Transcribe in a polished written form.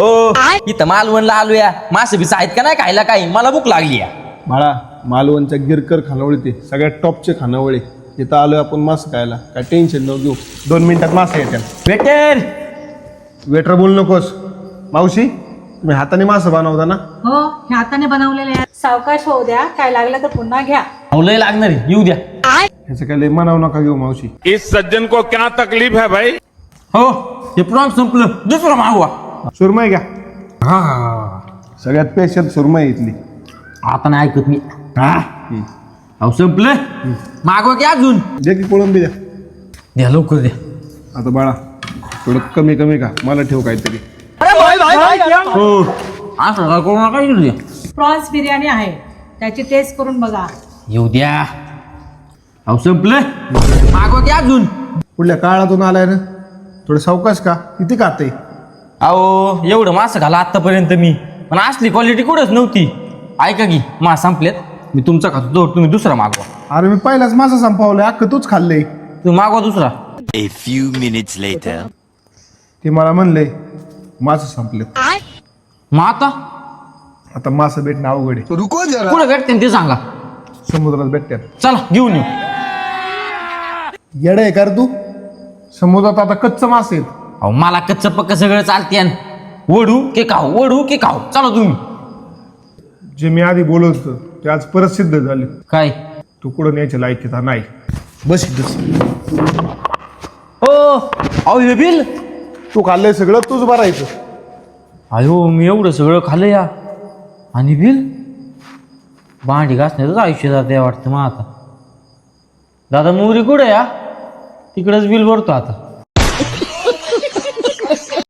हो इथं मालवणला आलोया. मासे बिस आहेत का नाही खायला? काही मला भूक लागली या. बाळा मालवणच्या गिरकर खानावळी ते सगळ्यात टॉपचे खानावळी इथं आलोय आपण मासे खायला. काय टेन्शन नको घेऊ, 2 मिनिटात मासे येतात. वेटर वेटर बोलू नकोस. मावशी तुम्ही हाताने मासे बनवता ना? हो हे हाताने बनवलेले आहे. सावकाश होऊ द्या, काय लागलं तर पुन्हा घ्या. लय लागणार आहे, येऊ द्या. ह्याचं काय लय मनाव नका घेऊ मावशी. इस सज्जन को क्या तकलीफ है भाई? हो हे प्रॉन्स संपलं, दुसरं मागवा. सुरमई घ्या. हा सगळ्यात स्पेशल सुरमई इथली. आता नाही ऐकत मी. अहो संपलं, मागवा की अजून. जे की कोळंबी द्या. द्या लवकर द्या. आता बाळा थोडं कमी कमी का, मला ठेव काहीतरी. हो असं काय करू नका, इकडे द्या. प्रॉन्स बिर्याणी आहे, त्याची टेस्ट करून बघा. येऊ द्या. अहो संपलं, मागवा की अजून. कुठल्या काळातून आलाय ना, थोडं सावकाश का, किती खाते. अहो एवढं मासं घाला आतापर्यंत मी, पण असली क्वालिटी कुठंच नव्हती. ऐका की मास संपलेत, मी तुमचा खातो तो, तुम्ही दुसरा मागवा. अरे मी पहिलाच मासा संपवलाय, अख्खं तूच खाल्लंय. तुम्ही मागवा दुसरा. A few minutes later. ते मला म्हणले मासे संपले. मग आता मासे भेटणं अवघड आहे. कुठं भेटते ते सांगा. समुद्रात भेटतात. चला घेऊन येऊ. येडं आहे का रे तू? समुद्रात आता कच्चं मासे आहेत. अहो मला कच्च पक्क सगळं चालते. वडू की खाऊ, वडू की खाऊ, चला तुम्ही. जे मी आधी बोलत होतो ते आज परत सिद्ध झाले. काय तू कुठं न्यायच्या लायकीचा नाही. बस इथंच. हो अहो हे बिल. तू खाल्लंय सगळं, तूच भरायचं. अयो मी एवढं सगळं खाल्लं या, आणि बिल भांडी घासण्याचंच आयुष्य जाते वाटतं मग आता. दादा मोहरी कुठे या? तिकडेच बिल भरतो आता.